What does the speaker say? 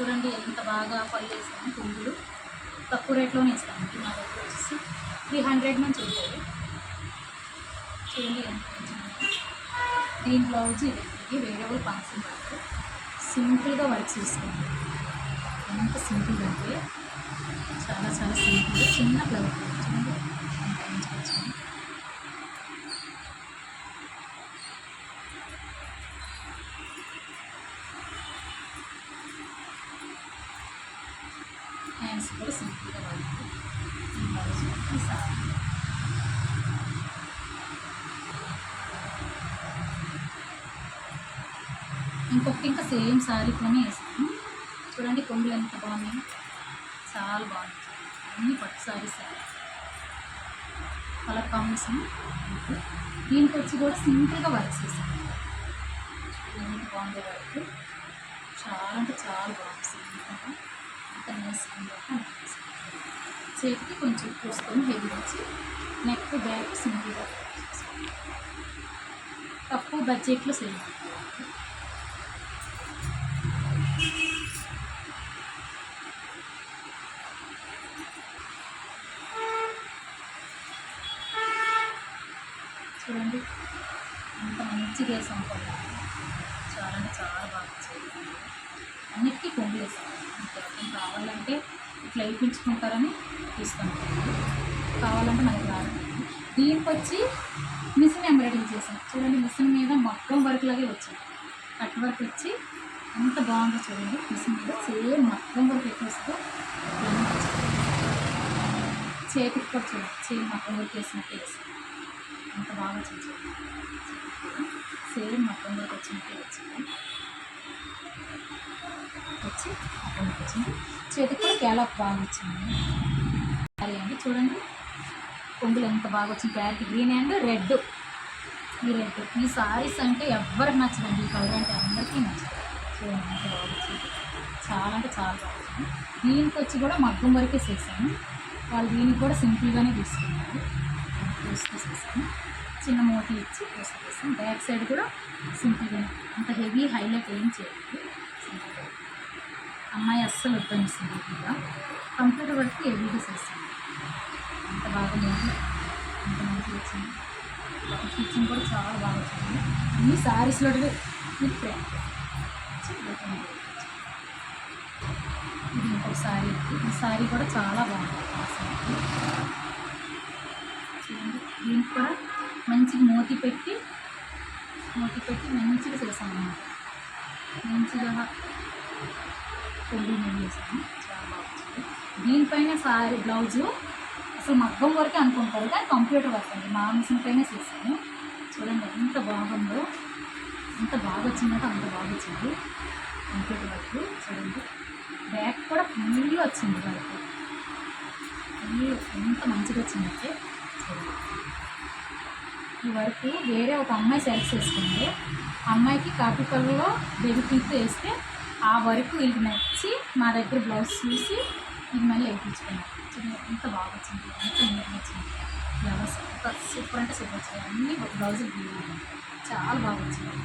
చూడండి ఎంత బాగా పళ్ళు వేసాము. పువ్వులు తక్కువ రేట్లోనే ఇస్తామండి. మా దగ్గర వచ్చేసి 300 నుంచి ఉంటుంది. చూడండి ఎంత మంచిగా. దీని బ్లౌజ్ ఇది వేరే వాళ్ళు ఫంక్షన్ పడుతుంది. సింపుల్గా వర్క్ చేసుకోండి. ఎంత సింపుల్గా అంటే చాలా చాలా సింపుల్గా చిన్న బ్లౌజ్ చూడండి ఎంత మంచిగా వచ్చింది. హ్యాండ్స్ కూడా సింపుల్గా పడుతుంది. ఈ బ్లౌజ్ ఈ సారీ ఇంకొకటి ఇంకా సేమ్ శారీతోనే వేసాను. చూడండి కొంగులు ఎంత బాగున్నాయి, చాలా బాగుంది. అన్ని పట్టు శారీస్ కలర్ కాంబినేషన్. దీనికి వచ్చి కూడా సింపుల్గా వర్క్ చేసాను. ఎంత బాగుంది వర్క్, చాలా అంటే చాలా బాగుంది. సింపుల్గా అంత నేసుకుందా అనిపిస్తుంది. చేతికి కొంచెం చూసుకొని హెవీ వచ్చి నెక్ బ్యాక్ సింపుల్గా తక్కువ బడ్జెట్లో సేమ్. చూడండి అంత మంచిగా వేసాం కూడా, చాలా అంటే చాలా బాగా వచ్చాయి. అన్నిటికీ కొంగులు వేసాము. ఇంకేం కావాలంటే ఇట్లా వేయించుకుంటారని తీస్తాను, కావాలంటే మనకి రాదు. దీనికి వచ్చి మిషన్ ఎంబ్రాయిడింగ్ చేసాను. చూడండి మిషన్ మీద మొత్తం వర్క్ లాగే వచ్చింది. కట్ వర్క్ వచ్చి ఎంత బాగుందో చూడండి. మిషన్ మీద సేమ్ మొత్తం వర్క్ ఎట్లా వస్తుందో చేతికి కూడా చూడండి సేమ్ మొత్తం వర్క్ వేసినట్టే వేసాను. అంత బాగా వచ్చింది. సేమ్ మొత్తం వర్క్ వచ్చినట్టే వచ్చింది. వచ్చి మొత్తం వచ్చింది. చేతికి కూడా క్యాలప్ బాగా వచ్చింది. సరే అండి చూడండి కొంగులు ఎంత బాగా వచ్చింది. Carrot green and red. ఈ రెడ్ ఈ సారీస్ అంటే ఎవ్వరికి నచ్చదండి. ఈ కలర్ అంటే అందరికీ నచ్చదు. చూడండి ఎంత బాగా వచ్చింది, చాలా అంటే చాలా బాగా వచ్చింది. దీనికి వచ్చి కూడా మగ్గం వరకే చేశాను. వాళ్ళు దీనికి కూడా సింపుల్గానే తీసుకున్నారు. తీసేసాను, చిన్న మోటీ ఇచ్చి వేసేసాను. బ్యాక్ సైడ్ కూడా సింపుల్గానే, అంత హెవీ హైలైట్ ఏం చేయలేదు. సింపుల్గా అమ్మాయి అస్సలు వద్దనిస్తుంది. హెవీగా కంప్యూటర్ వర్క్ హెవీగా చేస్తాను. అంత బాగా మోటీ అంత మంచిగా వచ్చింది. స్టిచ్చింగ్ కూడా చాలా బాగా వచ్చింది. అన్ని శారీస్లో విత్ ప్రింట్ ఇది ఇంకొక శారీ. ఈ శారీ కూడా చాలా బాగుంది. దీనికి కూడా మంచిగా మూతి పెట్టి మంచిగా చేసాను అన్నమాట. మంచిగా పొడి వేసాను, చాలా బాగా వచ్చింది. దీనిపైన సారీ బ్లౌజు అసలు మగ్గం వరకే అనుకుంటారు కానీ కంప్యూటర్ వర్క్ అండి. మా మిషన్ పైన చేశాను. చూడండి ఎంత బాగుందో, ఎంత బాగా వచ్చిందంటే అంత బాగా వచ్చింది కంప్యూటర్ వర్క్. చూడండి బ్యాక్ కూడా ఫుల్గా వచ్చింది వర్క్, ఎంత మంచిగా వచ్చిందంటే. చూడండి ఈ వర్క్ వేరే ఒక అమ్మాయి సెలెక్ట్ చేసుకుంది. అమ్మాయికి కాపీ కలర్లో బేబీ పింక్ వేస్తే ఆ వర్క్ వీళ్ళకి నచ్చి మా దగ్గర బ్లౌజ్ చూసి ఇది మళ్ళీ వేయించుకున్నాను. ఎంత బాగా వచ్చింది, ఎంత నీట్గా వచ్చింది. ఫ్లవర్స్ సూపర్ అంటే సూపర్ వచ్చింది. అన్ని బ్లౌజులు చాలా బాగా వచ్చింది.